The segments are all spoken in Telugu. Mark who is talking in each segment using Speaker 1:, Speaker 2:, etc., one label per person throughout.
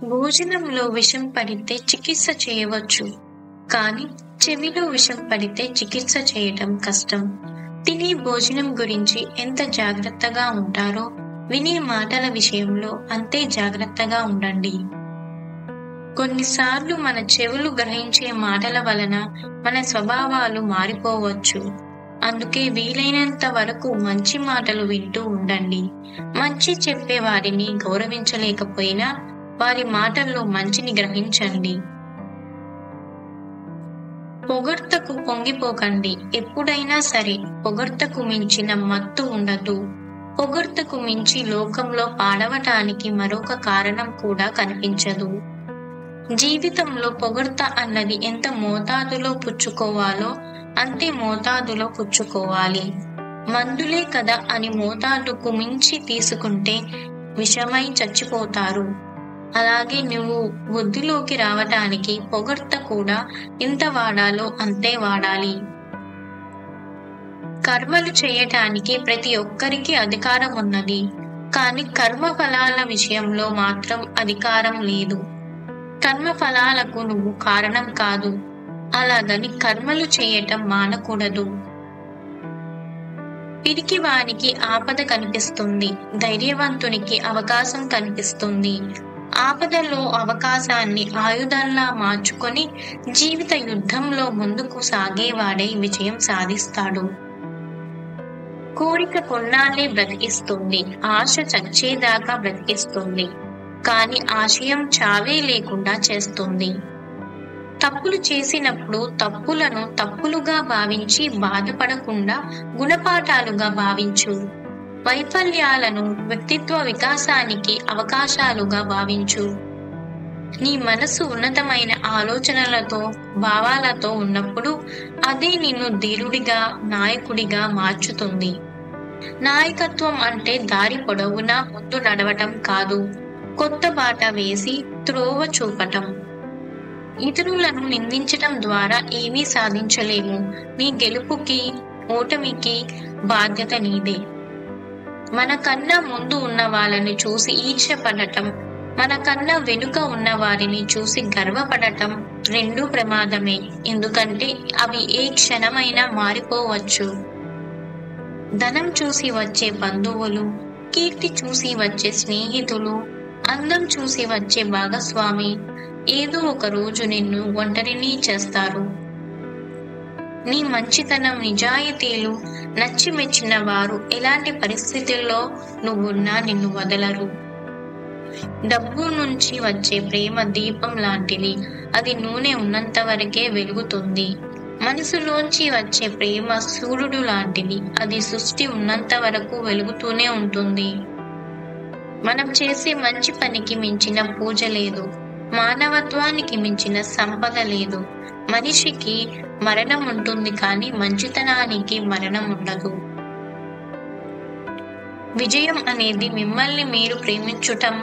Speaker 1: భోజనంలో విషం పడితే చికిత్స చేయవచ్చు, కానీ చెవిలో విషం పడితే చికిత్స చేయటం కష్టం. తినే భోజనం గురించి ఎంత జాగ్రత్తగా ఉంటారో వినే మాటల విషయంలో అంతే జాగ్రత్తగా ఉండండి. కొన్నిసార్లు మన చెవులు గ్రహించే మాటల వలన మన స్వభావాలు మారిపోవచ్చు. అందుకే వీలైనంత వరకు మంచి మాటలు వింటూ ఉండండి. మంచి చెప్పే వారిని గౌరవించలేకపోయినా వారి మాటల్లో మంచిని గ్రహించండి. పొగడ్తకు పొంగిపోకండి. ఎప్పుడైనా సరే పొగడ్తకు మించిన మత్తు ఉండదు. పొగడ్తకు మించి లోకంలో పాడవటానికి మరొక కారణం కూడా కనిపించదు. జీవితంలో పొగడ్త అన్నది ఎంత మోతాదులో పుచ్చుకోవాలో అంతే మోతాదులో పుచ్చుకోవాలి. మందులే కదా అని మోతాదుకు మించి తీసుకుంటే విషమై చచ్చిపోతారు. అలాగే నువ్వు బుద్ధిలోకి రావటానికి పొగడ్త కూడా ఎంత వాడాలో అంతే వాడాలి. కర్మలు చేయటానికి ప్రతి ఒక్కరికి అధికారం ఉన్నది, కానీ కర్మ ఫలాల విషయంలో మాత్రం అధికారం లేదు. కర్మ ఫలాలకు నువ్వు కారణం కాదు. అలాగని కర్మలు చేయటం మానకూడదు. పిరికి వానికి ఆపద కనిపిస్తుంది, ధైర్యవంతునికి అవకాశం కనిపిస్తుంది. ఆపదలో అవకాశాన్ని ఆయుధంలా మార్చుకొని జీవిత యుద్ధంలో ముందుకు సాగేవాడే విజయం సాధిస్తాడు. కోరిక కొన్నాళ్ళే బ్రతికిస్తుంది, ఆశ చచ్చేదాకా బ్రతికిస్తుంది, కానీ ఆశయం చావే లేకుండా చేస్తుంది. తప్పులు చేసినప్పుడు తప్పులను తప్పులుగా భావించి బాధపడకుండా గుణపాఠాలుగా భావించు. వైఫల్యాలను వ్యక్తిత్వ వికాసానికి అవకాశాలుగా భావించు. నీ మనసు ఉన్నతమైన ఆలోచనలతో భావాలతో ఉన్నప్పుడు అదే నిన్ను ధీరుడిగా నాయకుడిగా మార్చుతుంది. నాయకత్వం అంటే దారి పొడవునా ముందు నడవటం కాదు, కొత్త బాట వేసి త్రోవ చూపటం. ఇతరులను నిందించటం ద్వారా ఏమీ సాధించలేము. నీ గెలుపుకి ఓటమికి బాధ్యత నీదే. మనకన్నా ముందు ఉన్న వాళ్ళని చూసి ఈర్ష్యపడటం, మనకన్నా వెనుక ఉన్న వారిని చూసి గర్వపడటం రెండూ ప్రమాదమే. ఎందుకంటే అవి ఏ క్షణమైనా మారిపోవచ్చు. ధనం చూసి వచ్చే బంధువులు, కీర్తి చూసి వచ్చే స్నేహితులు, అందం చూసి వచ్చే భాగస్వామి ఏదో ఒక రోజు నిన్ను ఒంటరిని చేస్తారు. నీ మంచితనం, నిజాయితీలు నచ్చి మెచ్చిన వారు ఎలాంటి పరిస్థితుల్లో నువ్వున్నా నిన్ను వదలరు. డబ్బు నుంచి వచ్చే ప్రేమ దీపం లాంటిది, అది నూనె ఉన్నంత వరకే వెలుగుతుంది. మనసులోంచి వచ్చే ప్రేమ సూర్యుడు లాంటిది, అది సృష్టి ఉన్నంత వరకు వెలుగుతూనే ఉంటుంది. మనం చేసే మంచి పనికి మించిన పూజ లేదు, మానవత్వానికి మించిన సంపద లేదు. మనిషికి మరణం ఉంటుంది, కానీ మంచితనానికి మరణం ఉండదు. విజయం అనేది మిమ్మల్ని మీరు ప్రేమించటం,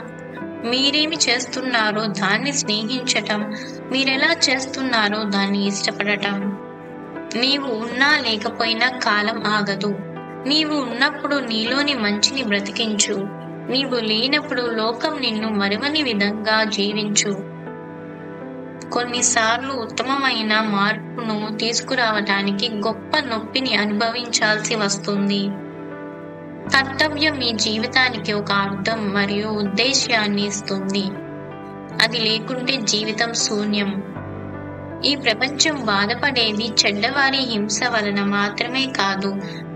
Speaker 1: మీరేమి చేస్తున్నారో దాన్ని స్నేహించటం, మీరెలా చేస్తున్నారో దాన్ని ఇష్టపడటం. నీవు ఉన్నా లేకపోయినా కాలం ఆగదు. నీవు ఉన్నప్పుడు నీలోని మంచిని బ్రతికించు. నీవు లేనప్పుడు లోకం నిన్ను మరువని విధంగా జీవించు. కొన్నిసార్లు ఉత్తమమైన మార్పును తీసుకురావటానికి గొప్ప నొప్పిని అనుభవించాల్సి వస్తుంది. కర్తవ్యం మీ జీవితానికి ఒక అర్థం మరియు ఉద్దేశ్యాన్ని ఇస్తుంది. అది లేకుంటే జీవితం శూన్యం. ఈ ప్రపంచం బాధపడేది చెడ్డవారి హింస వలన మాత్రమే కాదు,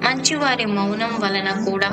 Speaker 1: మంచివారి మౌనం వలన కూడా.